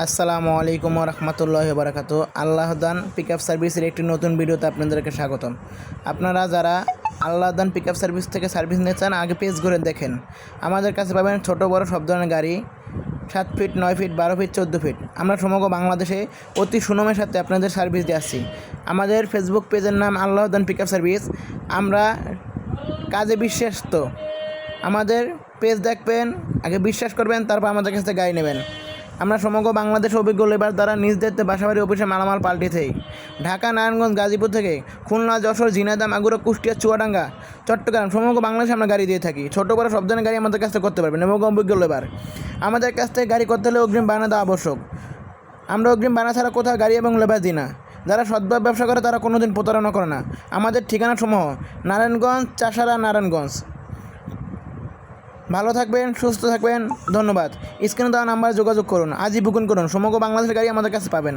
আসসালামু আলাইকুম রহমতুল্লাহি বারাকাতু। আল্লাহদান পিকআপ সার্ভিসের একটি নতুন ভিডিওতে আপনাদেরকে স্বাগতম। আপনারা যারা আল্লাহদান পিকআপ সার্ভিস থেকে সার্ভিস নিতে চান আগে পেজ ঘুরে দেখেন। আমাদের কাছে পাবেন ছোট বড় সব ধরনের গাড়ি, 7 ফিট, 9 ফিট, 12 ফিট, 14 ফিট। আমরা সমগ্র বাংলাদেশে অতি সুনামের সাথে আপনাদের সার্ভিস দিয়ে আসছি। আমাদের ফেসবুক পেজের নাম আল্লাহদান পিকআপ সার্ভিস। আমরা কাজে বিশ্বস্ত। আমাদের পেজ দেখবেন, আগে বিশ্বাস করবেন, তারপর আমাদের কাছে গাড়ি নেবেন। আমরা সমগ্র বাংলাদেশ অভিজ্ঞ লেবার দ্বারা নিজ দায়িত্বে বাসাবাড়ি অফিসে মালামাল পাল্টেছেই। ঢাকা, নারায়ণগঞ্জ, গাজীপুর থেকে খুলনা, যশোর, ঝিনাইদহ, মাগুরা, কুষ্টিয়া, চুয়াডাঙ্গা, চট্টগ্রাম সমগ্র বাংলাদেশে আমরা গাড়ি দিয়ে থাকি। ছোটো বড় সব ধরনের গাড়ি আমাদের কাছ থেকে করতে পারবেন এবং অভিজ্ঞ লেবার। আমাদের কাছ থেকে গাড়ি করতে হলে অগ্রিম বায়না দেওয়া আবশ্যক। আমরা অগ্রিম বায়না ছাড়া কোথাও গাড়ি এবং লেবার দিই না। যারা সৎভাবে ব্যবসা করে তারা কোনো দিন প্রতারণা করে না। আমাদের ঠিকানাসমূহ নারায়ণগঞ্জ, চাষারা, নারায়ণগঞ্জ। ভালো থাকবেন, সুস্থ থাকবেন, ধন্যবাদ। স্ক্রিনে দেওয়া নাম্বারে যোগাযোগ করুন, আজই বুকিং করুন। সমগ্র বাংলাদেশের গাড়ি আমাদের কাছে পাবেন।